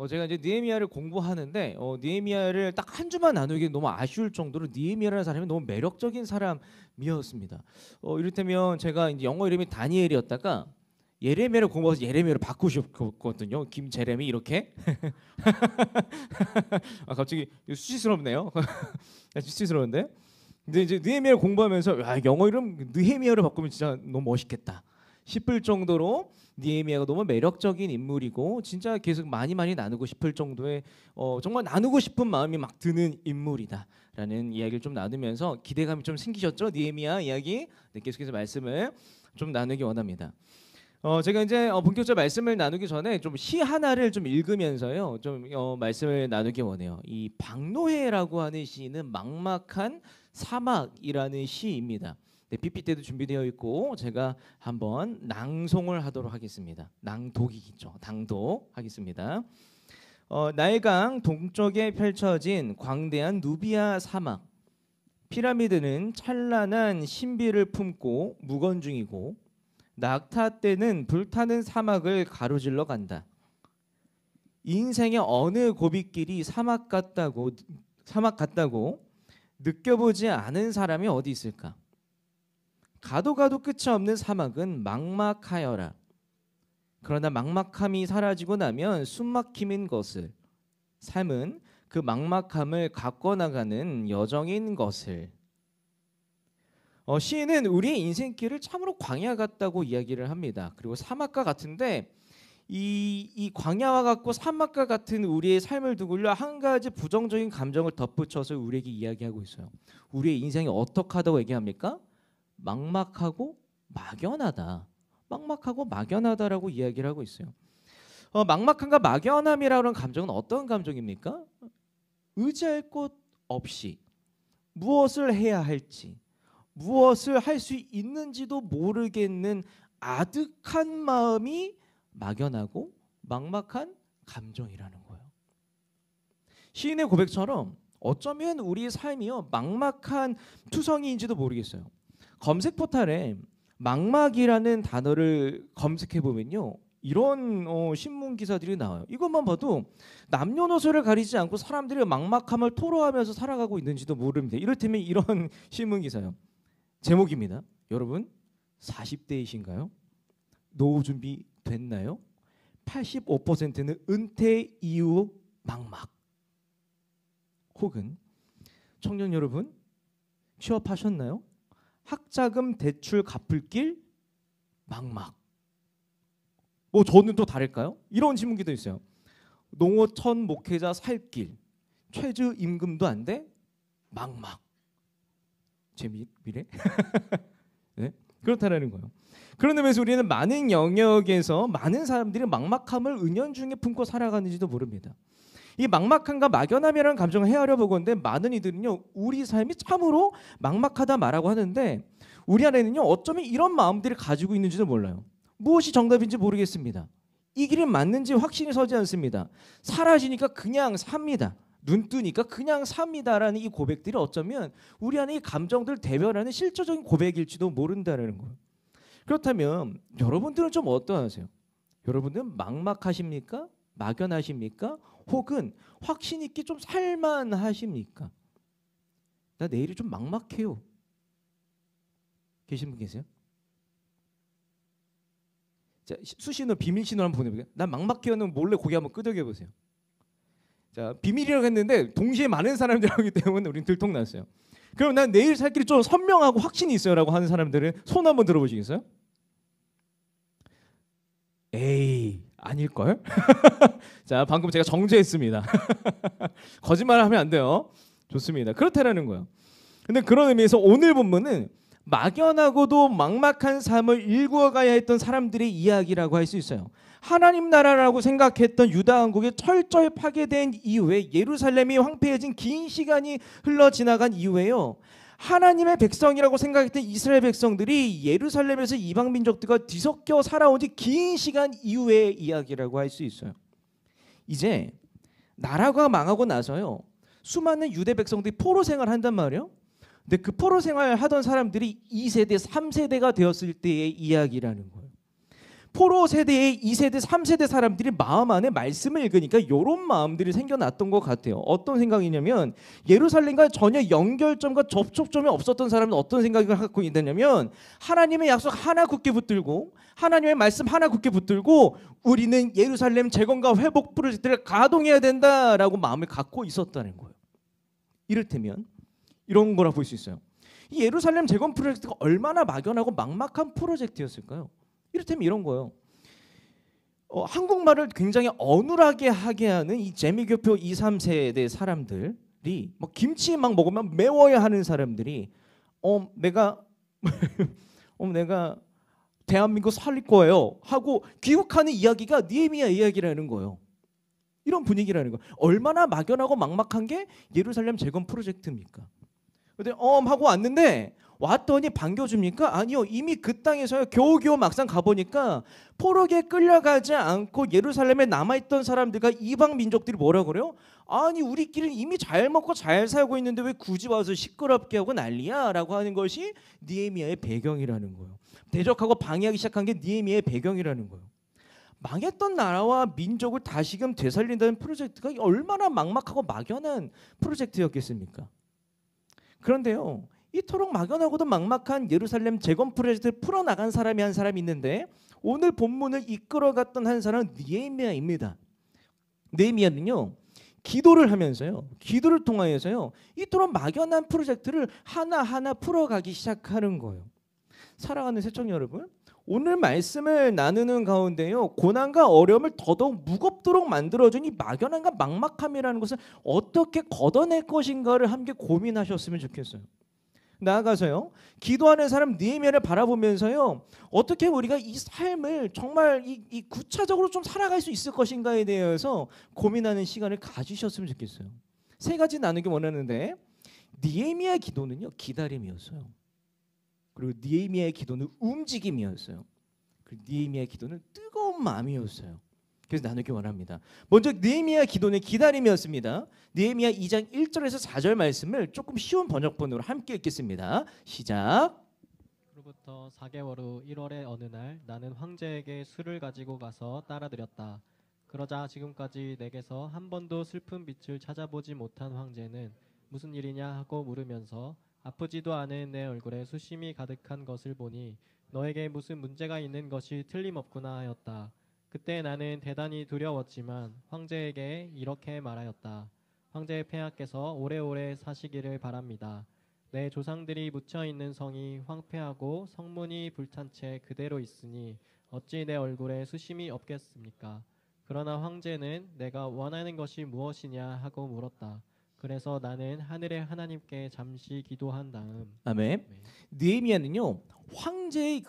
제가 이제 느헤미야를 공부하는데 느헤미야를 딱 한 주만 나누기 너무 아쉬울 정도로 느헤미야라는 사람이 너무 매력적인 사람이었습니다. 이를테면 제가 이제 영어 이름이 다니엘이었다가 예레미야를 공부해서 예레미야를 바꾸셨거든요. 김제레미 이렇게. 갑자기 수치스럽네요. 수치스러운데. 근데 이제 느헤미야를 공부하면서 야, 영어 이름 느헤미야를 바꾸면 진짜 너무 멋있겠다 싶을 정도로 느헤미야가 너무 매력적인 인물이고 진짜 계속 많이 나누고 싶을 정도의 정말 나누고 싶은 마음이 막 드는 인물이다라는 이야기를 좀 나누면서 기대감이 좀 생기셨죠? 느헤미야 이야기. 네, 계속해서 말씀을 좀 나누기 원합니다. 제가 이제 본격적으로 말씀을 나누기 전에 좀 시 하나를 좀 읽으면서요 좀 말씀을 나누기 원해요. 이 박노해라고 하는 시는 막막한 사막이라는 시입니다. 네, PPT도 준비되어 있고 제가 한번 낭송을 하도록 하겠습니다. 낭독이겠죠. 낭독하겠습니다. 나일강 동쪽에 펼쳐진 광대한 누비아 사막. 피라미드는 찬란한 신비를 품고 묵언 중이고 낙타 때는 불타는 사막을 가로질러 간다. 인생의 어느 고빗길이 사막 같다고 느껴보지 않은 사람이 어디 있을까? 가도 끝이 없는 사막은 막막하여라. 그러나 막막함이 사라지고 나면 숨막힘인 것을, 삶은 그 막막함을 갖고 나가는 여정인 것을. 시인은 우리의 인생길을 참으로 광야 같다고 이야기를 합니다. 그리고 사막과 같은데 이 광야와 같고 사막과 같은 우리의 삶을 두고려 한 가지 부정적인 감정을 덧붙여서 우리에게 이야기하고 있어요. 우리의 인생이 어떻게 하다고 얘기합니까? 막막하고 막연하다. 막막하고 막연하다라고 이야기를 하고 있어요. 막막함과 막연함이라는 감정은 어떤 감정입니까? 의지할 곳 없이 무엇을 해야 할지, 무엇을 할 수 있는지도 모르겠는 아득한 마음이 막연하고 막막한 감정이라는 거예요. 시인의 고백처럼 어쩌면 우리의 삶이요 막막한 투성이인지도 모르겠어요. 검색 포탈에 막막이라는 단어를 검색해 보면요 이런 신문 기사들이 나와요. 이것만 봐도 남녀노소를 가리지 않고 사람들이 막막함을 토로하면서 살아가고 있는지도 모릅니다. 이를테면 이런 신문 기사요. 제목입니다. 여러분 40대이신가요? 노후 준비 됐나요? 85%는 은퇴 이후 막막. 혹은 청년 여러분 취업하셨나요? 학자금 대출 갚을 길 막막. 저는 또 다를까요? 이런 신문기도 있어요. 농어촌 목회자 살 길 최저 임금도 안 돼 막막. 제 미래? 네? 그렇다라는 거예요. 그런 의미에서 우리는 많은 영역에서 많은 사람들이 막막함을 은연중에 품고 살아가는지도 모릅니다. 이 막막함과 막연함이라는 감정을 헤아려 보건데 많은 이들은요 우리 삶이 참으로 막막하다 말하고 하는데 우리 안에는요 어쩌면 이런 마음들을 가지고 있는지도 몰라요. 무엇이 정답인지 모르겠습니다. 이 길이 맞는지 확신이 서지 않습니다. 사라지니까 그냥 삽니다. 눈 뜨니까 그냥 삽니다라는 이 고백들이 어쩌면 우리 안에 이 감정들을 대변하는 실질적인 고백일지도 모른다는 거예요. 그렇다면 여러분들은 좀 어떠하세요? 여러분들은 막막하십니까? 막연하십니까? 혹은 확신 있게 좀 살만하십니까? 나 내일이 좀 막막해요. 계신 분 계세요? 자, 수신호 비밀 신호 한번 보내볼게요. 난 막막해요는 몰래 고개 한번 끄덕여 보세요. 자, 비밀이라고 했는데 동시에 많은 사람들이 하기 때문에 우린 들통났어요. 그럼 난 내일 살 길이 좀 선명하고 확신이 있어요라고 하는 사람들은 손 한번 들어보시겠어요? 에이 아닐걸? 자 방금 제가 정죄했습니다. 거짓말하면 안 돼요. 좋습니다. 그렇다라는 거예요. 근데 그런 의미에서 오늘 본문은 막연하고도 막막한 삶을 일구어가야 했던 사람들의 이야기라고 할 수 있어요. 하나님 나라라고 생각했던 유다 왕국이 철저히 파괴된 이후에 예루살렘이 황폐해진 긴 시간이 흘러 지나간 이후에요. 하나님의 백성이라고 생각했던 이스라엘 백성들이 예루살렘에서 이방 민족들과 뒤섞여 살아온 지 긴 시간 이후의 이야기라고 할 수 있어요. 이제 나라가 망하고 나서요. 수많은 유대 백성들이 포로 생활을 한단 말이에요. 근데 그 포로 생활을 하던 사람들이 2세대, 3세대가 되었을 때의 이야기라는 거예요. 포로 세대의 2세대, 3세대 사람들이 마음 안에 말씀을 읽으니까 이런 마음들이 생겨났던 것 같아요. 어떤 생각이냐면 예루살렘과 전혀 연결점과 접촉점이 없었던 사람은 어떤 생각을 갖고 있느냐면 하나님의 약속 하나 굳게 붙들고 하나님의 말씀 하나 굳게 붙들고 우리는 예루살렘 재건과 회복 프로젝트를 가동해야 된다라고 마음을 갖고 있었다는 거예요. 이를테면 이런 거라 볼 수 있어요. 이 예루살렘 재건 프로젝트가 얼마나 막연하고 막막한 프로젝트였을까요? 이를테면 이런 거예요. 한국말을 굉장히 어눌하게 하게 하는 이 재미교표 2, 3세대 사람들이 뭐 김치 막 먹으면 매워야 하는 사람들이 내가 내가 대한민국 살릴 거예요 하고 귀국하는 이야기가 느헤미야 이야기라는 거예요. 이런 분위기라는 거예요. 얼마나 막연하고 막막한 게 예루살렘 재건 프로젝트입니까? 근데 하고 왔는데 왔더니 반겨줍니까? 아니요. 이미 그 땅에서요. 겨우겨우 막상 가보니까 포로기에 끌려가지 않고 예루살렘에 남아있던 사람들과 이방 민족들이 뭐라 그래요? 아니 우리끼리는 이미 잘 먹고 잘 살고 있는데 왜 굳이 와서 시끄럽게 하고 난리야? 라고 하는 것이 느헤미야의 배경이라는 거예요. 대적하고 방해하기 시작한 게 느헤미야의 배경이라는 거예요. 망했던 나라와 민족을 다시금 되살린다는 프로젝트가 얼마나 막막하고 막연한 프로젝트였겠습니까? 그런데요. 이토록 막연하고도 막막한 예루살렘 재건 프로젝트를 풀어나간 사람이 한 사람이 있는데 오늘 본문을 이끌어갔던 한 사람은 느헤미야입니다. 느헤미야는요. 기도를 하면서요. 기도를 통하여서요. 이토록 막연한 프로젝트를 하나하나 풀어가기 시작하는 거예요. 사랑하는 새청 여러분, 오늘 말씀을 나누는 가운데요. 고난과 어려움을 더더욱 무겁도록 만들어준 이 막연함과 막막함이라는 것을 어떻게 걷어낼 것인가를 함께 고민하셨으면 좋겠어요. 나아가서요. 기도하는 사람 느헤미야를 바라보면서요. 어떻게 우리가 이 삶을 정말 이 구체적으로 좀 살아갈 수 있을 것인가에 대해서 고민하는 시간을 가지셨으면 좋겠어요. 세 가지 나누기 원하는데 느헤미야의 기도는요. 기다림이었어요. 그리고 느헤미야의 기도는 움직임이었어요. 그리고 느헤미야의 기도는 뜨거운 마음이었어요. 그래서 나누기 원합니다. 먼저 느헤미야 기도는 기다림이었습니다. 느헤미야 2장 1절에서 4절 말씀을 조금 쉬운 번역본으로 함께 읽겠습니다. 시작. 그로부터 4개월 후 1월의 어느 날 나는 황제에게 술을 가지고 가서 따라드렸다. 그러자 지금까지 내게서 한 번도 슬픈 빛을 찾아보지 못한 황제는 무슨 일이냐 하고 물으면서 아프지도 않은 내 얼굴에 수심이 가득한 것을 보니 너에게 무슨 문제가 있는 것이 틀림없구나 하였다. 그때 나는 대단히 두려웠지만 황제에게 이렇게 말하였다. 황제 폐하께서 오래오래 사시기를 바랍니다. 내 조상들이 묻혀있는 성이 황폐하고 성문이 불탄 채 그대로 있으니 어찌 내 얼굴에 수심이 없겠습니까? 그러나 황제는 내가 원하는 것이 무엇이냐 하고 물었다. 그래서 나는 하늘의 하나님께 잠시 기도한 다음 아멘. 느헤미야는요. 황제의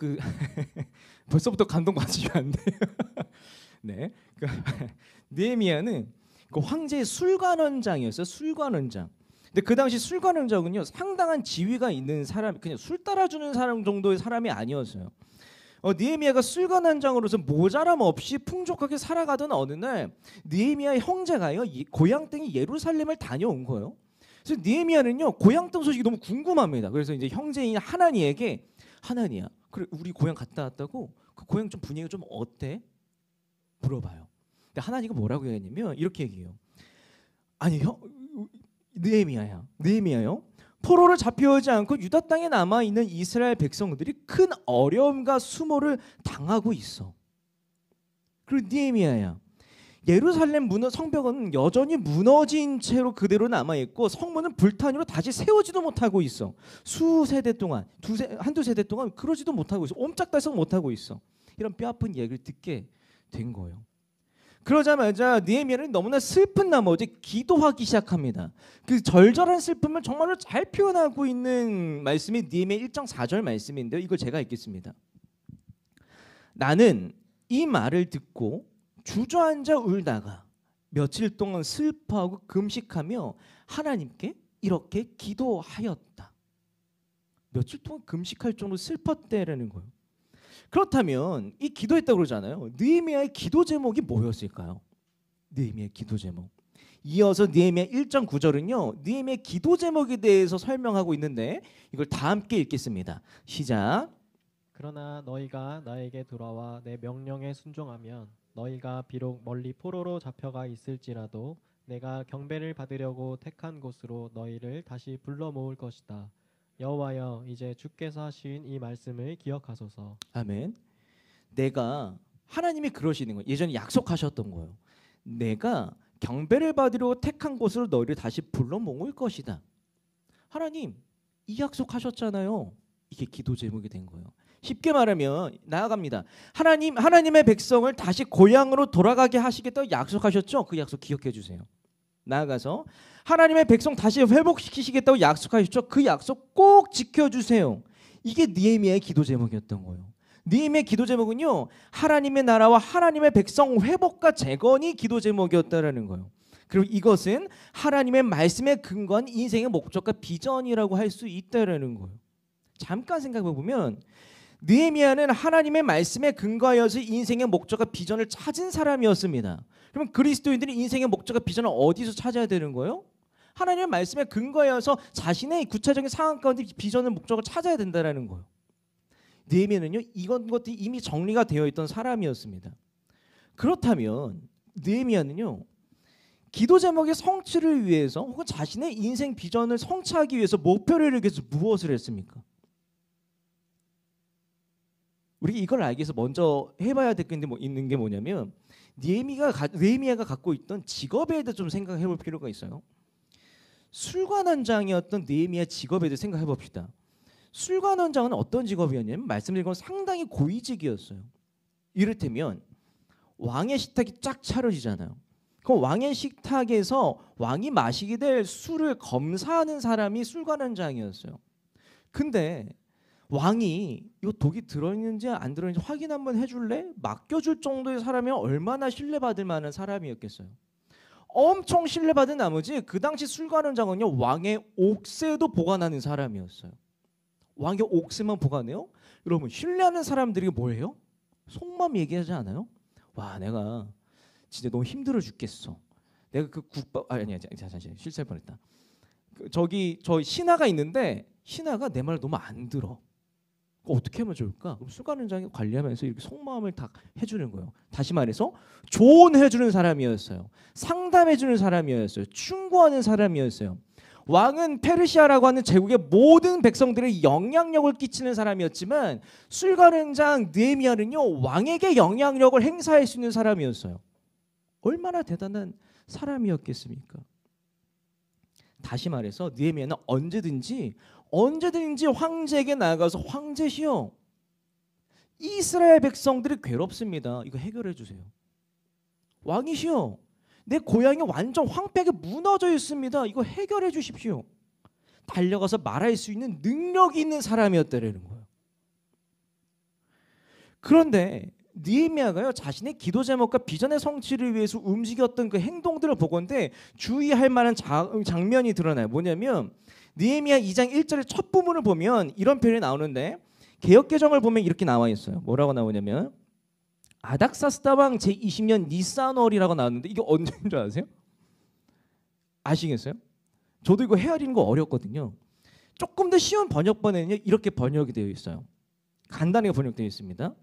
벌써부터 감동받으시면 안 돼요. 네. 느헤미야는 그 황제의 술관원장이었어요. 술관원장. 근데 그 당시 술관원장은요. 상당한 지위가 있는 사람, 그냥 술 따라주는 사람 정도의 사람이 아니었어요. 느헤미야가 술관원장으로서 모자람 없이 풍족하게 살아가던 어느 날 느헤미야의 형제가요. 고향 땅이 예루살렘을 다녀온 거예요. 그래서 느헤미야는요. 고향 땅 소식이 너무 궁금합니다. 그래서 이제 형제인 하나니에게 하나니야, 그래 우리 고향 갔다 왔다고 그 고향 좀 분위기가 좀 어때? 물어봐요. 근데 하나니가 뭐라고 얘기했냐면 이렇게 얘기해요. 아니 느헤미야요. 포로를 잡혀오지 않고 유다 땅에 남아 있는 이스라엘 백성들이 큰 어려움과 수모를 당하고 있어. 그리고 느헤미야야, 예루살렘 성벽은 여전히 무너진 채로 그대로 남아 있고 성문은 불탄으로 다시 세우지도 못하고 있어. 수세대 동안 한두 세대 동안 그러지도 못하고 있어. 옴짝달싹 못하고 있어. 이런 뼈아픈 얘기를 듣게 된 거예요. 그러자마자 느헤미야는 너무나 슬픈 나머지 기도하기 시작합니다. 그 절절한 슬픔을 정말로 잘 표현하고 있는 말씀이 느헤미야 1장 4절 말씀인데요. 이걸 제가 읽겠습니다. 나는 이 말을 듣고 주저앉아 울다가 며칠 동안 슬퍼하고 금식하며 하나님께 이렇게 기도하였다. 며칠 동안 금식할 정도로 슬펐대라는 거예요. 그렇다면 이 기도했다고 그러잖아요. 느헤미야의 기도 제목이 뭐였을까요? 느헤미야의 기도 제목. 이어서 느헤미야 1장 9절은요. 느헤미야의 기도 제목에 대해서 설명하고 있는데 이걸 다 함께 읽겠습니다. 시작. 그러나 너희가 나에게 돌아와 내 명령에 순종하면 너희가 비록 멀리 포로로 잡혀가 있을지라도 내가 경배를 받으려고 택한 곳으로 너희를 다시 불러 모을 것이다. 여호와여, 이제 주께서 하신 이 말씀을 기억하소서. 아멘. 내가 하나님이 그러시는 거예요. 예전에 약속하셨던 거예요. 내가 경배를 받으려 택한 곳으로 너희를 다시 불러 모을 것이다. 하나님 이 약속하셨잖아요. 이게 기도 제목이 된 거예요. 쉽게 말하면 나아갑니다. 하나님의 백성을 다시 고향으로 돌아가게 하시겠다고 약속하셨죠? 그 약속 기억해 주세요. 나아가서 하나님의 백성 다시 회복시키시겠다고 약속하셨죠? 그 약속 꼭 지켜주세요. 이게 느헤미야의 기도 제목이었던 거예요. 느헤미야의 기도 제목은요, 하나님의 나라와 하나님의 백성 회복과 재건이 기도 제목이었다라는 거예요. 그리고 이것은 하나님의 말씀에 근거한 인생의 목적과 비전이라고 할 수 있다라는 거예요. 잠깐 생각해 보면 느헤미야는 하나님의 말씀에 근거하여서 인생의 목적과 비전을 찾은 사람이었습니다. 그러면 그리스도인들이 인생의 목적과 비전을 어디서 찾아야 되는 거예요? 하나님의 말씀에 근거하여서 자신의 구체적인 상황 가운데 비전을 목적을 찾아야 된다라는 거예요. 느헤미야는요, 이런 것들이 이미 정리가 되어 있던 사람이었습니다. 그렇다면 느헤미야는요, 기도 제목의 성취를 위해서 혹은 자신의 인생 비전을 성취하기 위해서 목표를 이루기 위해서 무엇을 했습니까? 우리 이걸 알기 위해서 먼저 해봐야 될 게 있는 게 뭐냐면 느헤미야가 갖고 있던 직업에 대해 좀 생각해 볼 필요가 있어요. 술관원장이었던 느헤미야 직업에 대해 생각해 봅시다. 술관원장은 어떤 직업이었냐면 말씀드린 건 상당히 고위직이었어요. 이를테면 왕의 식탁이 쫙 차려지잖아요. 그럼 왕의 식탁에서 왕이 마시게 될 술을 검사하는 사람이 술관원장이었어요. 근데 왕이 이거 독이 들어있는지 안 들어있는지 확인 한번 해줄래? 맡겨줄 정도의 사람이 얼마나 신뢰받을 만한 사람이었겠어요. 엄청 신뢰받은 나머지 그 당시 술관원장은요, 왕의 옥새도 보관하는 사람이었어요. 왕의 옥새만 보관해요? 여러분 신뢰하는 사람들이 뭐예요? 속마음 얘기하지 않아요? 와, 내가 진짜 너무 힘들어 죽겠어. 내가 그 국밥 아니야 잠시 실수할 뻔했다. 저기 저 신하가 있는데 신하가 내 말을 너무 안 들어. 어떻게 하면 좋을까? 그럼 술관원장이 관리하면서 이렇게 속마음을 다 해주는 거예요. 다시 말해서 조언해주는 사람이었어요. 상담해주는 사람이었어요. 충고하는 사람이었어요. 왕은 페르시아라고 하는 제국의 모든 백성들의 영향력을 끼치는 사람이었지만 술관원장 느헤미야는요, 왕에게 영향력을 행사할 수 있는 사람이었어요. 얼마나 대단한 사람이었겠습니까? 다시 말해서 느헤미야는 언제든지 황제에게 나아가서 황제시여, 이스라엘 백성들이 괴롭습니다. 이거 해결해 주세요. 왕이시여, 내 고향이 완전 황폐하게 무너져 있습니다. 이거 해결해 주십시오. 달려가서 말할 수 있는 능력이 있는 사람이었다라는 거예요. 그런데 느헤미야가요, 자신의 기도 제목과 비전의 성취를 위해서 움직였던 그 행동들을 보건대 주의할 만한 장면이 드러나요. 뭐냐면 느헤미야 2장 1절의 첫 부분을 보면 이런 표현이 나오는데, 개역개정을 보면 이렇게 나와 있어요. 뭐라고 나오냐면 아닥사스다 왕 제20년 니산월이라고 나왔는데 이게 언제인 줄 아세요? 아시겠어요? 저도 이거 헤아리는 거 어렵거든요. 조금 더 쉬운 번역본에는요, 이렇게 번역이 되어 있어요. 간단하게 번역되어 있습니다.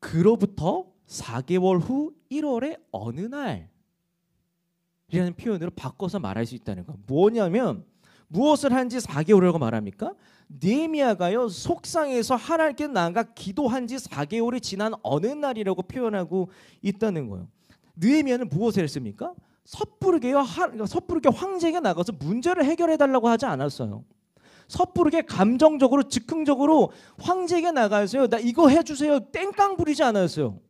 그로부터 4개월 후 1월의 어느 날 이라는 표현으로 바꿔서 말할 수 있다는 거. 뭐냐면 무엇을 한지 4개월이라고 말합니까? 느헤미야가요, 속상해서 하나님께 나아가 기도한 지 4개월이 지난 어느 날이라고 표현하고 있다는 거예요. 느헤미야는 무엇을 했습니까? 섣부르게 황제에게 나가서 문제를 해결해 달라고 하지 않았어요. 섣부르게 감정적으로 즉흥적으로 황제에게 나가서요, 나 이거 해주세요 땡깡 부리지 않았어요.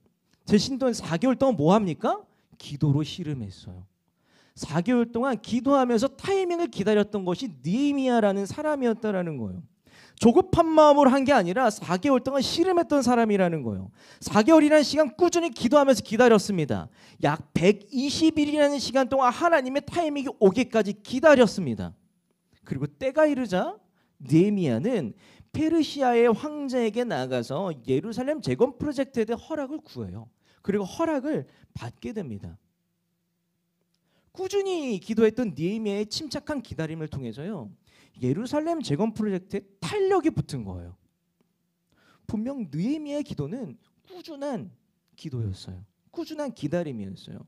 제 신도는 4개월 동안 뭐 합니까? 기도로 씨름했어요. 4개월 동안 기도하면서 타이밍을 기다렸던 것이 느헤미야라는 사람이었다라는 거예요. 조급한 마음으로 한 게 아니라 4개월 동안 씨름했던 사람이라는 거예요. 4개월이라는 시간 꾸준히 기도하면서 기다렸습니다. 약 120일이라는 시간 동안 하나님의 타이밍이 오기까지 기다렸습니다. 그리고 때가 이르자 느헤미야는 페르시아의 황제에게 나가서 예루살렘 재건 프로젝트에 대해 허락을 구해요. 그리고 허락을 받게 됩니다. 꾸준히 기도했던 느헤미야의 침착한 기다림을 통해서요, 예루살렘 재건 프로젝트에 탄력이 붙은 거예요. 분명 느헤미야의 기도는 꾸준한 기도였어요. 꾸준한 기다림이었어요.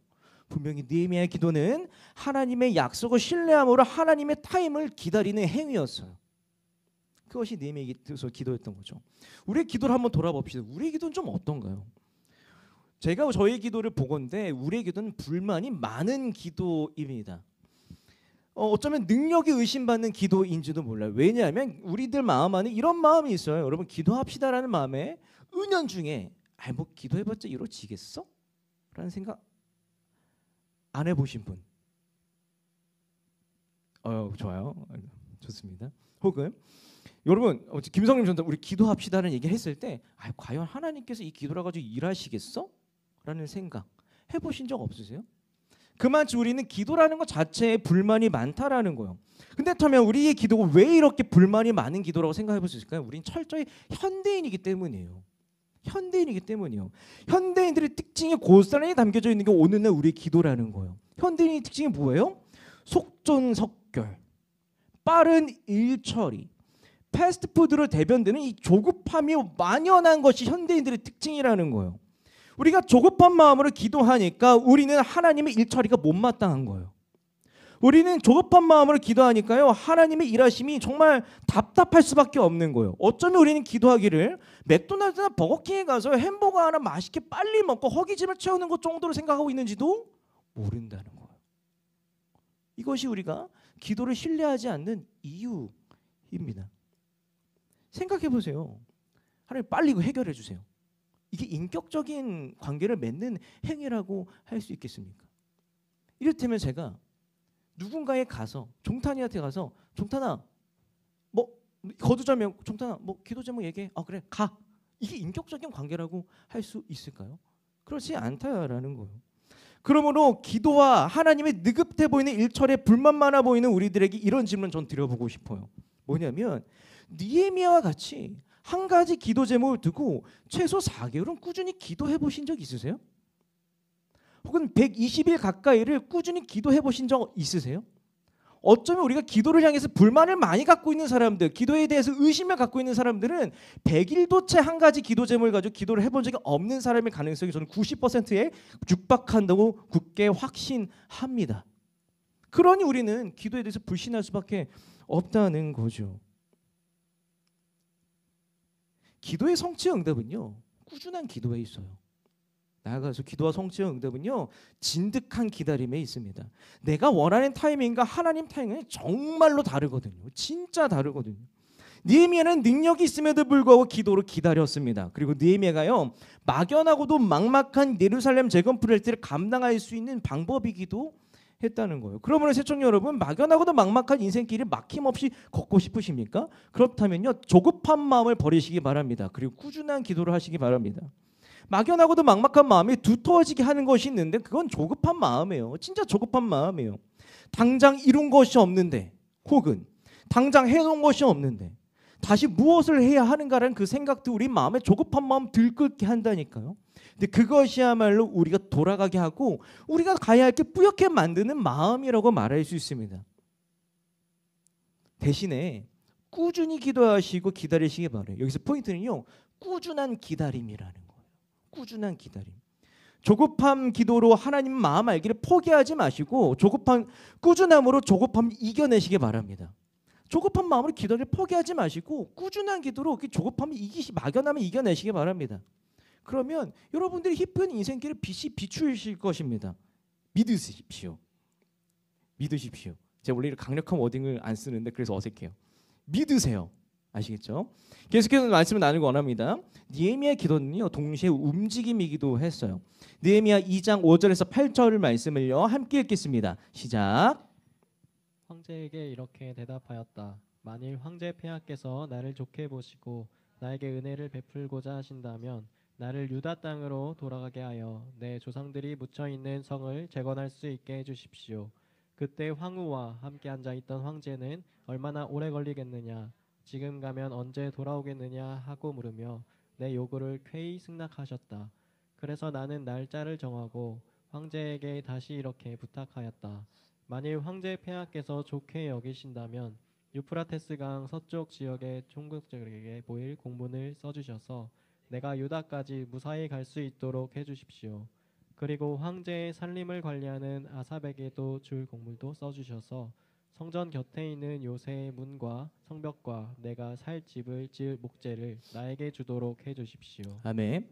분명히 느헤미야의 기도는 하나님의 약속을 신뢰함으로 하나님의 타임을 기다리는 행위였어요. 그것이 느헤미야의 기도였던 거죠. 우리의 기도를 한번 돌아봅시다. 우리의 기도는 좀 어떤가요? 제가 저의 기도를 보건대 우리의 기도는 불만이 많은 기도입니다. 어쩌면 능력이 의심받는 기도인지도 몰라요. 왜냐하면 우리들 마음 안에 이런 마음이 있어요. 여러분 기도합시다라는 마음에 은연중에 뭐 기도해봤자 이루어지겠어? 라는 생각 안 해보신 분? 좋아요. 좋습니다. 혹은 여러분 김성림 전도 우리 기도합시다라는 얘기를 했을 때 과연 하나님께서 이 기도를 가지고 일하시겠어? 라는 생각 해보신 적 없으세요? 그만치 우리는 기도라는 것 자체에 불만이 많다라는 거예요. 근데 그렇다면 우리의 기도가 왜 이렇게 불만이 많은 기도라고 생각해 볼 수 있을까요? 우린 철저히 현대인이기 때문이에요. 현대인이기 때문이요. 현대인들의 특징이 고스란히 담겨져 있는 게 오늘날 우리의 기도라는 거예요. 현대인의 특징이 뭐예요? 속전속결, 빠른 일처리, 패스트푸드로 대변되는 이 조급함이 만연한 것이 현대인들의 특징이라는 거예요. 우리가 조급한 마음으로 기도하니까 우리는 하나님의 일처리가 못마땅한 거예요. 우리는 조급한 마음으로 기도하니까요, 하나님의 일하심이 정말 답답할 수밖에 없는 거예요. 어쩌면 우리는 기도하기를 맥도날드나 버거킹에 가서 햄버거 하나 맛있게 빨리 먹고 허기짐을 채우는 것 정도로 생각하고 있는지도 모른다는 거예요. 이것이 우리가 기도를 신뢰하지 않는 이유입니다. 생각해 보세요. 하나님 빨리 이거 해결해 주세요. 이게 인격적인 관계를 맺는 행위라고 할 수 있겠습니까? 이를테면 제가 누군가에 가서 종탄이한테 가서 종탄아 뭐 거두자면 종탄아 뭐 기도 제목 얘기해. 그래 가. 이게 인격적인 관계라고 할 수 있을까요? 그렇지 않다라는 거예요. 그러므로 기도와 하나님의 느긋해 보이는 일처리에 불만 많아 보이는 우리들에게 이런 질문 전 드려보고 싶어요. 뭐냐면 느헤미야와 같이 한 가지 기도 제목을 두고 최소 4개월은 꾸준히 기도해 보신 적 있으세요? 혹은 120일 가까이를 꾸준히 기도해 보신 적 있으세요? 어쩌면 우리가 기도를 향해서 불만을 많이 갖고 있는 사람들, 기도에 대해서 의심을 갖고 있는 사람들은 100일도 채 한 가지 기도 제목을 가지고 기도를 해본 적이 없는 사람의 가능성이 저는 90%에 육박한다고 굳게 확신합니다. 그러니 우리는 기도에 대해서 불신할 수밖에 없다는 거죠. 기도의 성취와 응답은요, 꾸준한 기도에 있어요. 나아가서 기도와 성취와 응답은요, 진득한 기다림에 있습니다. 내가 원하는 타이밍과 하나님 타이밍은 정말로 다르거든요. 진짜 다르거든요. 느헤미야는 능력이 있음에도 불구하고 기도로 기다렸습니다. 그리고 느헤미야가요, 막연하고도 막막한 예루살렘 재건 프로젝트를 감당할 수 있는 방법이기도 했다는 거예요. 그러므로 시청자 여러분, 막연하고도 막막한 인생길을 막힘없이 걷고 싶으십니까? 그렇다면요, 조급한 마음을 버리시기 바랍니다. 그리고 꾸준한 기도를 하시기 바랍니다. 막연하고도 막막한 마음이 두터워지게 하는 것이 있는데 그건 조급한 마음이에요. 진짜 조급한 마음이에요. 당장 이룬 것이 없는데, 혹은 당장 해놓은 것이 없는데 다시 무엇을 해야 하는가라는 그 생각도 우리 마음에 조급한 마음 들끓게 한다니까요. 근데 그것이야말로 우리가 돌아가게 하고 우리가 가야 할 게 뿌옇게 만드는 마음이라고 말할 수 있습니다. 대신에 꾸준히 기도하시고 기다리시기 바라요. 여기서 포인트는요, 꾸준한 기다림이라는 거예요. 꾸준한 기다림. 조급한 기도로 하나님 마음 알기를 포기하지 마시고 꾸준함으로 조급함을 이겨내시기 바랍니다. 조급한 마음으로 기도를 포기하지 마시고 꾸준한 기도로 그 조급함을 막연함을 이겨내시기 바랍니다. 그러면 여러분들이 희뿌연 인생길을 빛이 비추실 것입니다. 믿으십시오. 믿으십시오. 제가 원래 강력한 워딩을 안 쓰는데 그래서 어색해요. 믿으세요. 아시겠죠? 계속해서 말씀을 나누기 원합니다. 느헤미야 기도는요, 동시에 움직임이기도 했어요. 느헤미야 2장 5절에서 8절 말씀을요, 함께 읽겠습니다. 시작. 황제에게 이렇게 대답하였다. 만일 황제 폐하께서 나를 좋게 보시고 나에게 은혜를 베풀고자 하신다면 나를 유다 땅으로 돌아가게 하여 내 조상들이 묻혀 있는 성을 재건할 수 있게 해주십시오. 그때 황후와 함께 앉아있던 황제는 얼마나 오래 걸리겠느냐, 지금 가면 언제 돌아오겠느냐 하고 물으며 내 요구를 쾌히 승낙하셨다. 그래서 나는 날짜를 정하고 황제에게 다시 이렇게 부탁하였다. 만일 황제 폐하께서 좋게 여기신다면 유프라테스강 서쪽 지역의 총독들에게 보일 공문을 써주셔서 내가 유다까지 무사히 갈 수 있도록 해주십시오. 그리고 황제의 살림을 관리하는 아삽에게도 줄 공문도 써주셔서 성전 곁에 있는 요새의 문과 성벽과 내가 살 집을 지을 목재를 나에게 주도록 해주십시오. 아멘.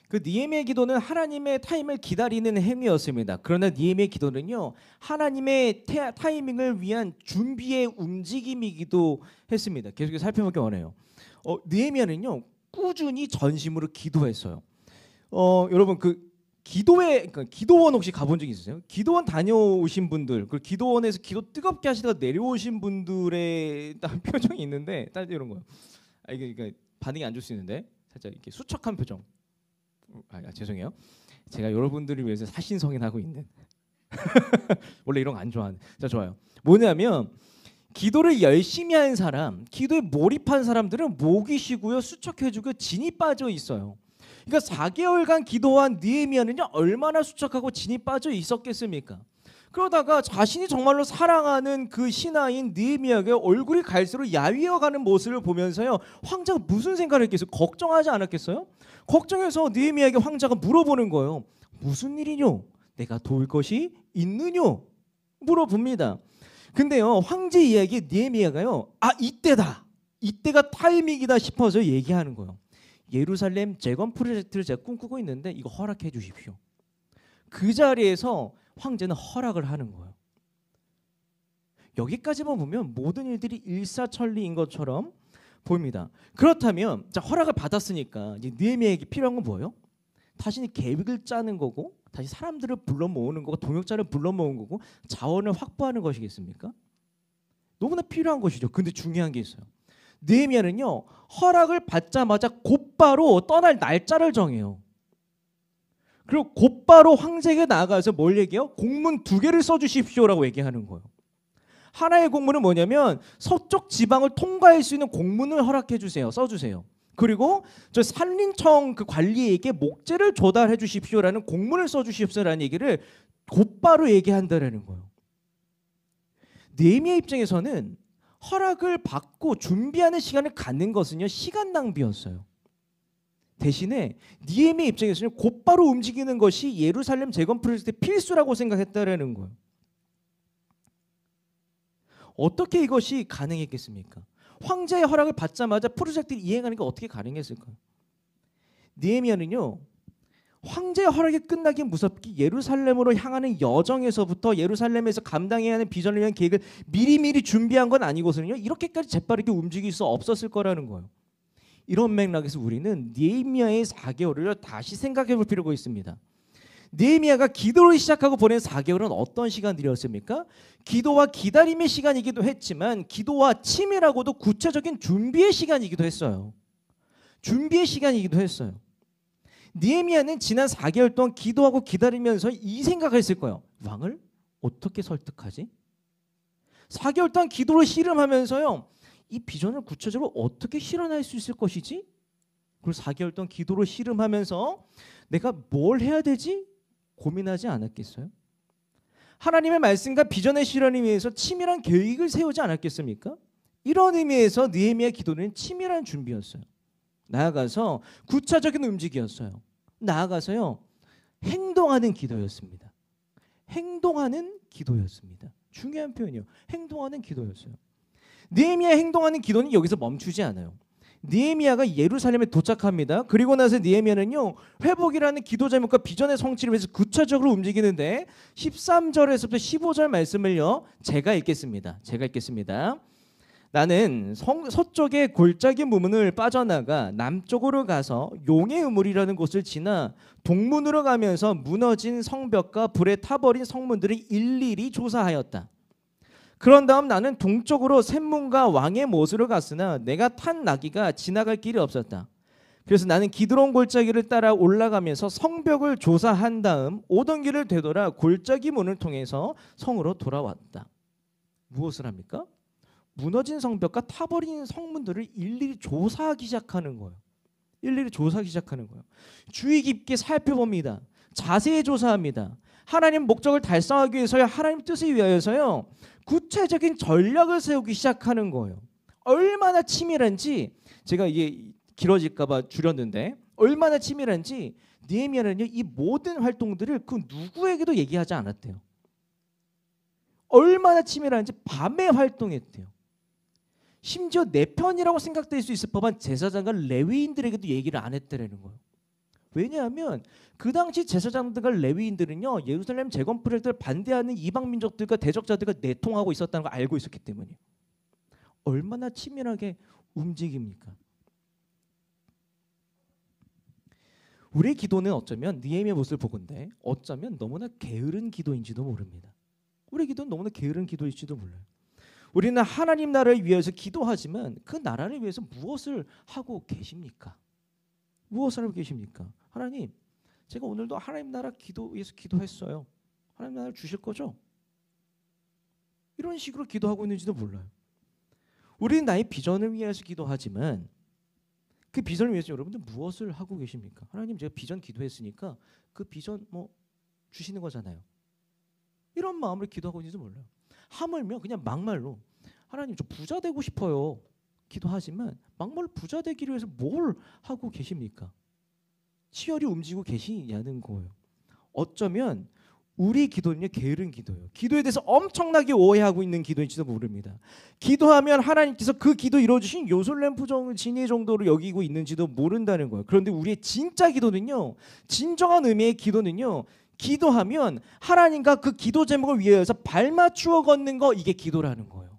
그 니에미의 기도는 하나님의 타임을 기다리는 행위였습니다. 그러나 니에미의 기도는요, 하나님의 타이밍을 위한 준비의 움직임이기도 했습니다. 계속 살펴보기 원해요. 니에미야는요 꾸준히 전심으로 기도했어요. 여러분 그 그러니까 기도원 혹시 가본 적 있으세요? 기도원 다녀오신 분들, 그 기도원에서 기도 뜨겁게 하시다가 내려오신 분들의 딱 표정이 있는데, 딱 이런 거요. 이게 반응이 안 좋을 수 있는데 살짝 이렇게 수척한 표정. 죄송해요. 제가 여러분들을 위해서 사신성인하고 있는 원래 이런 거 안 좋아하는. 자, 좋아요. 뭐냐면 기도를 열심히 한 사람, 기도에 몰입한 사람들은 목이 쉬고요, 수척해지고 진이 빠져 있어요. 그러니까 4개월간 기도한 느헤미야는요 얼마나 수척하고 진이 빠져 있었겠습니까? 그러다가 자신이 정말로 사랑하는 그 신하인 느헤미야의 얼굴이 갈수록 야위어가는 모습을 보면서요 황제가 무슨 생각을 했겠어요? 걱정하지 않았겠어요? 걱정해서 느헤미야에게 황제가 물어보는 거예요. 무슨 일이뇨? 내가 도울 것이 있느뇨? 물어봅니다. 근데요 황제 이야기에 느헤미야가요 이때가 타이밍이다 싶어서 얘기하는 거예요. 예루살렘 재건 프로젝트를 제가 꿈꾸고 있는데 이거 허락해 주십시오. 그 자리에서 황제는 허락을 하는 거예요. 여기까지만 보면 모든 일들이 일사천리인 것처럼 보입니다. 그렇다면 자 허락을 받았으니까 이제 느헤미야에게 필요한 건 뭐예요? 자신이 계획을 짜는 거고, 다시 사람들을 불러 모으는 거고, 동역자를 불러 모으는 거고, 자원을 확보하는 것이겠습니까? 너무나 필요한 것이죠. 근데 중요한 게 있어요. 느헤미야는요 허락을 받자마자 곧바로 떠날 날짜를 정해요. 그리고 곧바로 황제에게 나아가서 뭘 얘기해요? 공문 2개를 써주십시오라고 얘기하는 거예요. 하나의 공문은 뭐냐면 서쪽 지방을 통과할 수 있는 공문을 허락해 주세요. 써주세요. 그리고 저 산림청 그 관리에게 목재를 조달해 주십시오라는 공문을 써주십시오라는 얘기를 곧바로 얘기한다라는 거예요. 느헤미야 입장에서는 허락을 받고 준비하는 시간을 갖는 것은요 시간 낭비였어요. 대신에 느헤미야 입장에서는 곧바로 움직이는 것이 예루살렘 재건 프로젝트의 필수라고 생각했다라는 거예요. 어떻게 이것이 가능했겠습니까? 황제의 허락을 받자마자 프로젝트를 이행하는 게 어떻게 가능했을까요? 느헤미야는요 황제의 허락이 끝나기 무섭게 예루살렘으로 향하는 여정에서부터 예루살렘에서 감당해야 하는 비전을 위한 계획을 미리미리 준비한 건 아니고서는요 이렇게까지 재빠르게 움직일 수 없었을 거라는 거예요. 이런 맥락에서 우리는 느헤미야의 4개월을 다시 생각해 볼 필요가 있습니다. 느헤미야가 기도를 시작하고 보낸 4개월은 어떤 시간들이었습니까? 기도와 기다림의 시간이기도 했지만 기도와 치밀하고도 구체적인 준비의 시간이기도 했어요. 준비의 시간이기도 했어요. 느헤미야는 지난 4개월 동안 기도하고 기다리면서 이 생각을 했을 거예요. 왕을 어떻게 설득하지? 4개월 동안 기도를 씨름하면서요. 이 비전을 구체적으로 어떻게 실현할 수 있을 것이지? 그리고 4개월 동안 기도를 씨름하면서 내가 뭘 해야 되지? 고민하지 않았겠어요? 하나님의 말씀과 비전의 실현을 위해서 치밀한 계획을 세우지 않았겠습니까? 이런 의미에서 느헤미야 기도는 치밀한 준비였어요. 나아가서 구체적인 움직이었어요. 나아가서요 행동하는 기도였습니다. 행동하는 기도였습니다. 중요한 표현이요. 행동하는 기도였어요. 느헤미야 행동하는 기도는 여기서 멈추지 않아요. 느헤미야가 예루살렘에 도착합니다. 그리고 나서 느헤미야는요 회복이라는 기도 제목과 비전의 성취를 위해서 구체적으로 움직이는데 13절에서부터 15절 말씀을요 제가 읽겠습니다. 나는 서쪽의 골짜기 무문을 빠져나가 남쪽으로 가서 용의 우물이라는 곳을 지나 동문으로 가면서 무너진 성벽과 불에 타버린 성문들을 일일이 조사하였다. 그런 다음 나는 동쪽으로 샘문과 왕의 못으로 갔으나 내가 탄 나귀가 지나갈 길이 없었다. 그래서 나는 기드론 골짜기를 따라 올라가면서 성벽을 조사한 다음 오던 길을 되돌아 골짜기 문을 통해서 성으로 돌아왔다. 무엇을 합니까? 무너진 성벽과 타버린 성문들을 일일이 조사하기 시작하는 거예요. 주의 깊게 살펴봅니다. 자세히 조사합니다. 하나님 목적을 달성하기 위해서요, 하나님 뜻을 위하여서요, 구체적인 전략을 세우기 시작하는 거예요. 얼마나 치밀한지, 제가 이게 길어질까봐 줄였는데, 얼마나 치밀한지 느헤미야는요, 이 모든 활동들을 그 누구에게도 얘기하지 않았대요. 얼마나 치밀한지 밤에 활동했대요. 심지어 내 편이라고 생각될 수 있을 법한 제사장과 레위인들에게도 얘기를 안 했다라는 거예요. 왜냐하면 그 당시 제사장들과 레위인들은요, 예루살렘 재건 프로젝트를 반대하는 이방 민족들과 대적자들과 내통하고 있었다는 걸 알고 있었기 때문이에요. 얼마나 치밀하게 움직입니까? 우리의 기도는 어쩌면 느헤미야 모습을 보건대 어쩌면 너무나 게으른 기도인지도 모릅니다. 우리의 기도는 너무나 게으른 기도일지도 몰라요. 우리는 하나님 나라를 위해서 기도하지만 그 나라를 위해서 무엇을 하고 계십니까? 무엇을 하고 계십니까? 하나님, 제가 오늘도 하나님 나라 위해서 기도했어요. 하나님 나라를 주실 거죠? 이런 식으로 기도하고 있는지도 몰라요. 우리는 나의 비전을 위해서 기도하지만 그 비전을 위해서 여러분들 무엇을 하고 계십니까? 하나님, 제가 비전 기도했으니까 그 비전 뭐 주시는 거잖아요. 이런 마음으로 기도하고 있는지도 몰라요. 하물며 그냥 막말로 하나님, 저 부자 되고 싶어요. 기도하지만 막말로 부자 되기를 위해서 뭘 하고 계십니까? 치열히 움직이고 계시냐는 거예요. 어쩌면 우리 기도는요, 게으른 기도예요. 기도에 대해서 엄청나게 오해하고 있는 기도인지도 모릅니다. 기도하면 하나님께서 그 기도 이루어주신 요솔렘 부정을 진의 정도로 여기고 있는지도 모른다는 거예요. 그런데 우리의 진짜 기도는요, 진정한 의미의 기도는요, 기도하면 하나님과 그 기도 제목을 위해서 발맞추어 걷는 거, 이게 기도라는 거예요.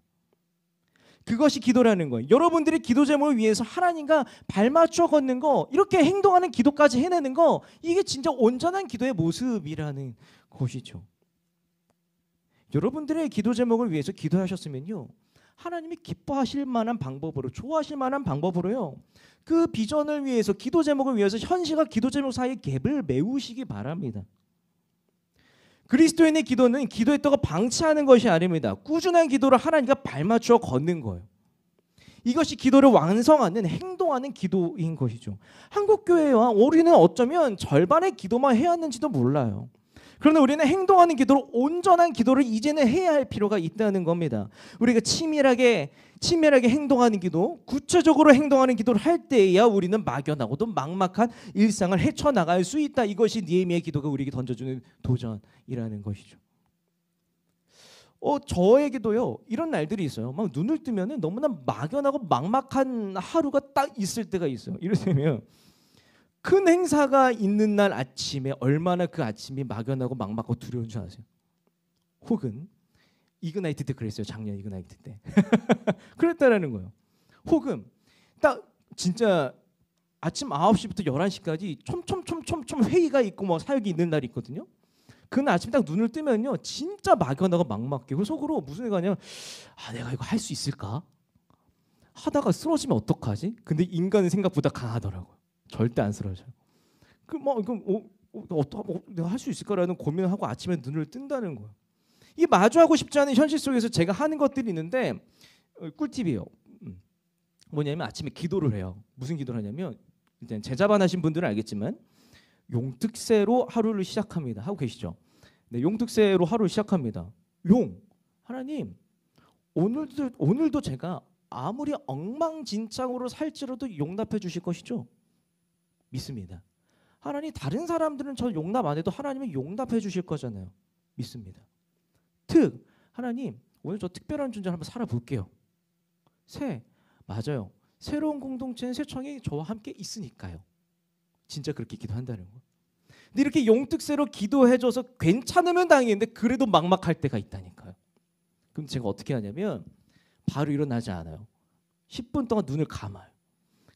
그것이 기도라는 거예요. 여러분들이 기도 제목을 위해서 하나님과 발맞추어 걷는 거, 이렇게 행동하는 기도까지 해내는 거, 이게 진짜 온전한 기도의 모습이라는 것이죠. 여러분들의 기도 제목을 위해서 기도하셨으면요, 하나님이 기뻐하실 만한 방법으로, 좋아하실 만한 방법으로요, 그 비전을 위해서, 기도 제목을 위해서 현실과 기도 제목 사이의 갭을 메우시기 바랍니다. 그리스도인의 기도는 기도했다고 방치하는 것이 아닙니다. 꾸준한 기도를 하나님과 발맞추어 걷는 거예요. 이것이 기도를 완성하는, 행동하는 기도인 것이죠. 한국교회와 우리는 어쩌면 절반의 기도만 해왔는지도 몰라요. 그러나 우리는 행동하는 기도로 온전한 기도를 이제는 해야 할 필요가 있다는 겁니다. 우리가 치밀하게 행동하는 기도, 구체적으로 행동하는 기도를 할 때에야 우리는 막연하고도 막막한 일상을 헤쳐나갈 수 있다. 이것이 느헤미야의 기도가 우리에게 던져주는 도전이라는 것이죠. 저에게도요, 이런 날들이 있어요. 막 눈을 뜨면 너무나 막연하고 막막한 하루가 딱 있을 때가 있어요. 이를테면 큰 행사가 있는 날 아침에 얼마나 그 아침이 막연하고 막막하고 두려운 줄 아세요? 혹은 이그나이트 때 그랬어요. 작년 이그나이트 때 그랬다라는 거예요. 혹은 딱 진짜 아침 9시부터 11시까지 촘촘 회의가 있고 뭐 사역이 있는 날이 있거든요. 그날 아침 딱 눈을 뜨면요, 진짜 막연하고 막막해. 그래서 속으로 무슨 생각이냐면, 내가 이거 할 수 있을까? 하다가 쓰러지면 어떡하지? 근데 인간은 생각보다 강하더라고요. 절대 안 쓰러져요. 내가 할 수 있을까라는 고민을 하고 아침에 눈을 뜬다는 거예요. 이 마주하고 싶지 않은 현실 속에서 제가 하는 것들이 있는데, 꿀팁이에요. 뭐냐면 아침에 기도를 해요. 무슨 기도를 하냐면, 일단 제자반 하신 분들은 알겠지만 용특세로 하루를 시작합니다. 하고 계시죠? 네, 용특세로 하루를 시작합니다. 하나님, 오늘도 제가 아무리 엉망진창으로 살지라도 용납해 주실 것이죠? 믿습니다. 하나님, 다른 사람들은 저 용납 안 해도 하나님은 용납해 주실 거잖아요. 믿습니다. 하나님, 오늘 저 특별한 존재를 한번 살아볼게요. 맞아요. 새로운 공동체는 새청이 저와 함께 있으니까요. 진짜 그렇게 기도한다는 거예요. 근데 이렇게 용특세로 기도해줘서 괜찮으면 다행인데 그래도 막막할 때가 있다니까요. 그럼 제가 어떻게 하냐면 바로 일어나지 않아요. 10분 동안 눈을 감아요.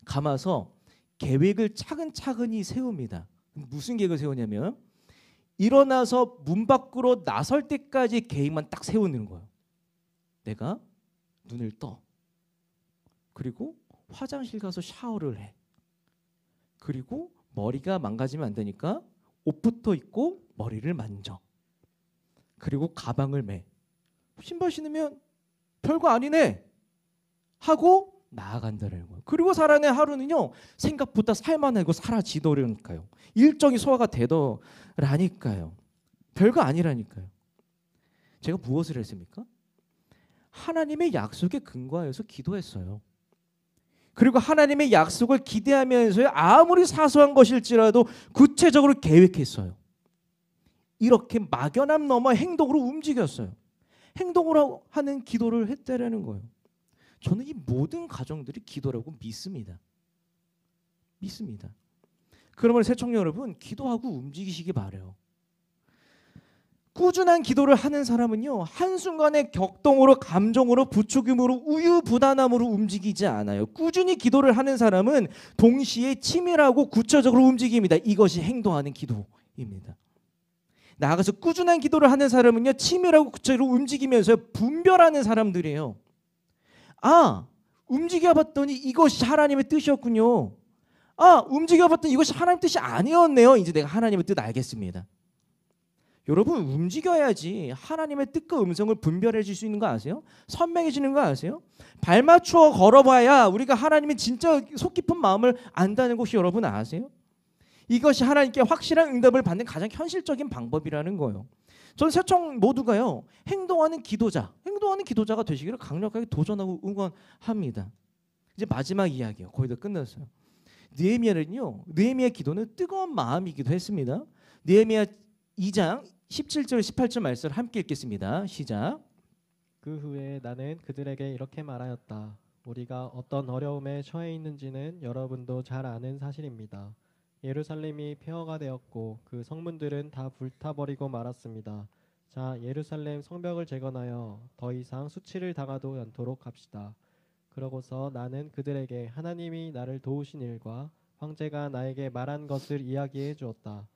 감아서 계획을 차근차근히 세웁니다. 무슨 계획을 세우냐면 일어나서 문 밖으로 나설 때까지 계획만 딱 세우는 거예요. 내가 눈을 떠. 그리고 화장실 가서 샤워를 해. 그리고 머리가 망가지면 안 되니까 옷부터 입고 머리를 만져. 그리고 가방을 매. 신발 신으면 별거 아니네 하고 나아간다는 거예요. 그리고 살아낸 하루는요, 생각보다 살만하고 사라지더라니까요. 일정이 소화가 되더라니까요. 별거 아니라니까요. 제가 무엇을 했습니까? 하나님의 약속에 근거하여서 기도했어요. 그리고 하나님의 약속을 기대하면서 아무리 사소한 것일지라도 구체적으로 계획했어요. 이렇게 막연함 넘어 행동으로 움직였어요. 행동으로 하는 기도를 했다라는 거예요. 저는 이 모든 가정들이 기도라고 믿습니다. 믿습니다. 그러면 새청년 여러분, 기도하고 움직이시기 바라요. 꾸준한 기도를 하는 사람은요, 한순간에 격동으로, 감정으로, 부추김으로, 우유부단함으로 움직이지 않아요. 꾸준히 기도를 하는 사람은 동시에 치밀하고 구체적으로 움직입니다. 이것이 행동하는 기도입니다. 나아가서 꾸준한 기도를 하는 사람은요, 치밀하고 구체적으로 움직이면서 분별하는 사람들이에요. 아, 움직여봤더니 이것이 하나님의 뜻이었군요. 아, 움직여봤더니 이것이 하나님의 뜻이 아니었네요. 이제 내가 하나님의 뜻 알겠습니다. 여러분, 움직여야지 하나님의 뜻과 음성을 분별해질 수 있는 거 아세요? 선명해지는 거 아세요? 발 맞추어 걸어봐야 우리가 하나님의 진짜 속 깊은 마음을 안다는 것이 여러분 아세요? 이것이 하나님께 확실한 응답을 받는 가장 현실적인 방법이라는 거예요. 전 새청 모두가요, 행동하는 기도자가 되시기를 강력하게 도전하고 응원합니다. 이제 마지막 이야기요. 거의 다 끝났어요. 느헤미야 기도는 뜨거운 마음이기도 했습니다. 느헤미야 2장 17절 18절 말씀을 함께 읽겠습니다. 시작. 그 후에 나는 그들에게 이렇게 말하였다. 우리가 어떤 어려움에 처해 있는지는 여러분도 잘 아는 사실입니다. 예루살렘이 폐허가 되었고 그 성문들은 다 불타버리고 말았습니다. 자, 예루살렘 성벽을 재건하여 더 이상 수치를 당하도 않도록 합시다. 그러고서 나는 그들에게 하나님이 나를 도우신 일과 황제가 나에게 말한 것을 이야기해 주었다.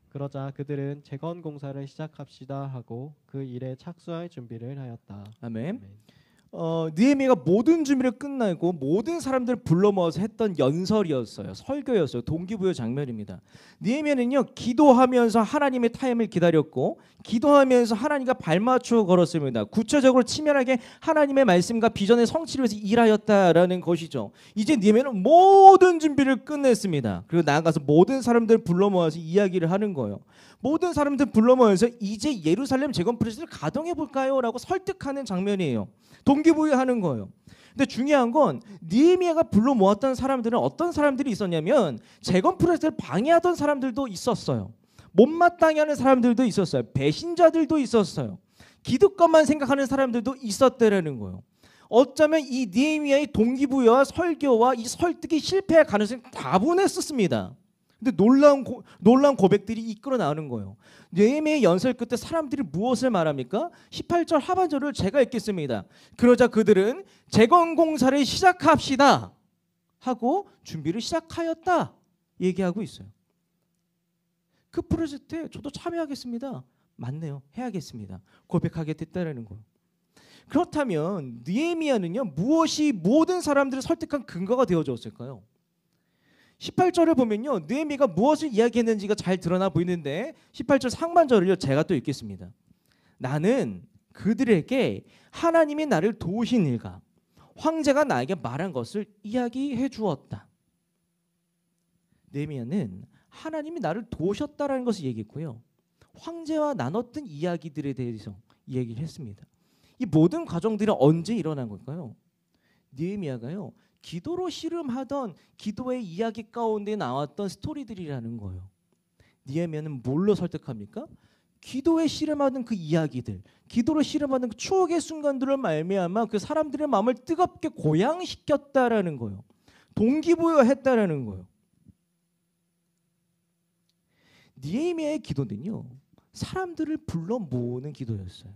그러자 그들은 재건 공사를 시작합시다 하고 그 일에 착수할 준비를 하였다. 아멘. 느헤미야가 모든 준비를 끝내고 모든 사람들을 불러 모아서 했던 연설이었어요. 설교였어요. 동기부여 장면입니다. 느헤미야는요, 기도하면서 하나님의 타임을 기다렸고, 기도하면서 하나님과 발맞추어 걸었습니다. 구체적으로 치밀하게 하나님의 말씀과 비전의 성취를 위해서 일하였다라는 것이죠. 이제 느헤미야는 모든 준비를 끝냈습니다. 그리고 나아가서 모든 사람들을 불러 모아서 이야기를 하는 거예요. 모든 사람들 불러 모아서 이제 예루살렘 재건 프로젝트를 가동해 볼까요? 라고 설득하는 장면이에요. 동기부여하는 거예요. 근데 중요한 건 느헤미야가 불러 모았던 사람들은 어떤 사람들이 있었냐면 재건 프로젝트를 방해하던 사람들도 있었어요. 못마땅해 하는 사람들도 있었어요. 배신자들도 있었어요. 기득권만 생각하는 사람들도 있었다라는 거예요. 어쩌면 이 느헤미야의 동기부여와 설교와 이 설득이 실패할 가능성이 다분했었습니다. 근데 놀라운 고백들이 이끌어 나오는 거예요. 느헤미야의 연설 끝에 사람들이 무엇을 말합니까? 18절 하반절을 제가 읽겠습니다. 그러자 그들은 재건 공사를 시작합시다 하고 준비를 시작하였다 얘기하고 있어요. 그 프로젝트에 저도 참여하겠습니다. 맞네요. 해야겠습니다. 고백하게 됐다라는 거예요. 그렇다면 느헤미야는요, 무엇이 모든 사람들을 설득한 근거가 되어줬을까요? 18절을 보면요, 느헤미야가 무엇을 이야기했는지가 잘 드러나 보이는데 18절 상반절을요, 제가 또 읽겠습니다. 나는 그들에게 하나님이 나를 도우신 일과 황제가 나에게 말한 것을 이야기해 주었다. 느헤미야는 하나님이 나를 도우셨다라는 것을 얘기했고요, 황제와 나눴던 이야기들에 대해서 얘기를 했습니다. 이 모든 과정들이 언제 일어난 걸까요? 느헤미야가요, 기도로 씨름하던 기도의 이야기 가운데 나왔던 스토리들이라는 거예요. 느헤미야는 뭘로 설득합니까? 기도에 씨름하는 그 이야기들, 기도로 씨름하는 그 추억의 순간들을 말미암아 그 사람들의 마음을 뜨겁게 고양시켰다라는 거예요. 동기부여했다라는 거예요. 느헤미야의 기도는요, 사람들을 불러 모으는 기도였어요.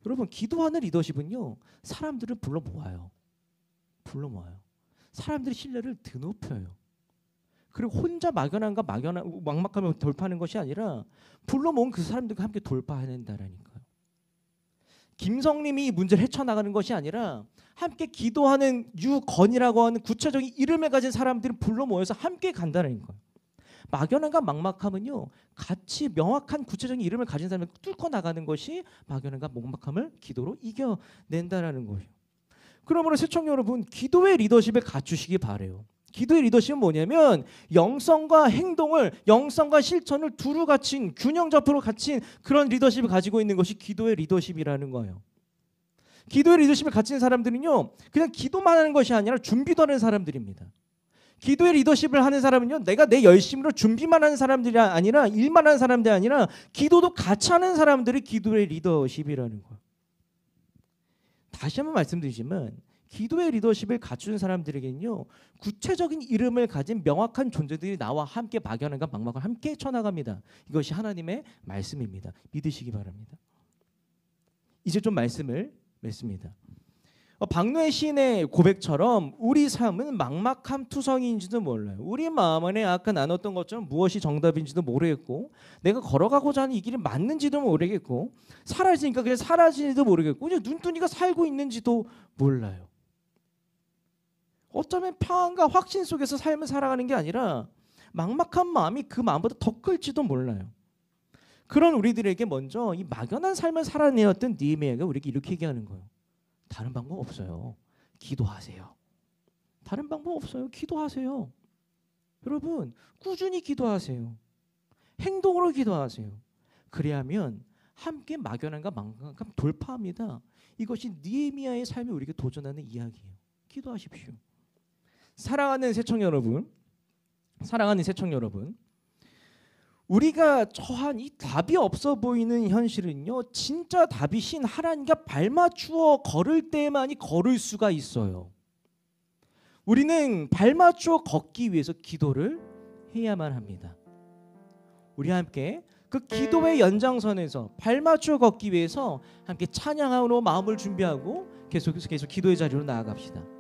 여러분, 기도하는 리더십은요, 사람들을 불러 모아요. 사람들의 신뢰를 드높여요. 그리고 혼자 막막하면 돌파하는 것이 아니라 불러 모은 그 사람들과 함께 돌파해낸다라니까요. 김성림이 이 문제를 헤쳐나가는 것이 아니라 함께 기도하는 유건이라고 하는 구체적인 이름을 가진 사람들을 불러 모여서 함께 간다는 거예요. 막연함과 막막함은요, 같이 명확한 구체적인 이름을 가진 사람을 뚫고 나가는 것이 막연함과 막막함을 기도로 이겨낸다라는 거예요. 그러므로 시청자 여러분, 기도의 리더십을 갖추시기 바래요. 기도의 리더십은 뭐냐면 영성과 행동을, 영성과 실천을 두루 갖춘, 균형잡으로 갖춘 그런 리더십을 가지고 있는 것이 기도의 리더십이라는 거예요. 기도의 리더십을 가진 사람들은요, 그냥 기도만 하는 것이 아니라 준비도 하는 사람들입니다. 기도의 리더십을 하는 사람은요, 내가 내 열심으로 준비만 하는 사람들이 아니라, 일만 하는 사람들이 아니라 기도도 같이 하는 사람들이 기도의 리더십이라는 거예요. 다시 한번 말씀드리지만 기도의 리더십을 갖춘 사람들에게는요, 구체적인 이름을 가진 명확한 존재들이 나와 함께 막연함과 막막을 함께 쳐나갑니다. 이것이 하나님의 말씀입니다. 믿으시기 바랍니다. 이제 좀 말씀을 맺습니다. 박노해 시인의 고백처럼 우리 삶은 막막함 투성이인지도 몰라요. 우리 마음 안에 아까 나눴던 것처럼 무엇이 정답인지도 모르겠고, 내가 걸어가고자 하는 이 길이 맞는지도 모르겠고, 사라지니까 그냥 사라지지도 모르겠고, 그냥 눈뜨니까 살고 있는지도 몰라요. 어쩌면 평안과 확신 속에서 삶을 살아가는 게 아니라 막막한 마음이 그 마음보다 더 클지도 몰라요. 그런 우리들에게 먼저 이 막연한 삶을 살아내었던 느헤미야가 우리에게 이렇게 얘기하는 거예요. 다른 방법 없어요. 기도하세요. 다른 방법 없어요. 기도하세요. 여러분, 꾸준히 기도하세요. 행동으로 기도하세요. 그래야면 함께 막연함과 막막함 돌파합니다. 이것이 느헤미야의 삶이 우리에게 도전하는 이야기예요. 기도하십시오. 사랑하는 새청 여러분, 사랑하는 새청 여러분, 우리가 처한 이 답이 없어 보이는 현실은요, 진짜 답이신 하나님과 발맞추어 걸을 때만이 걸을 수가 있어요. 우리는 발맞추어 걷기 위해서 기도를 해야만 합니다. 우리 함께 그 기도의 연장선에서 발맞추어 걷기 위해서 함께 찬양으로 마음을 준비하고 계속 기도의 자리로 나아갑시다.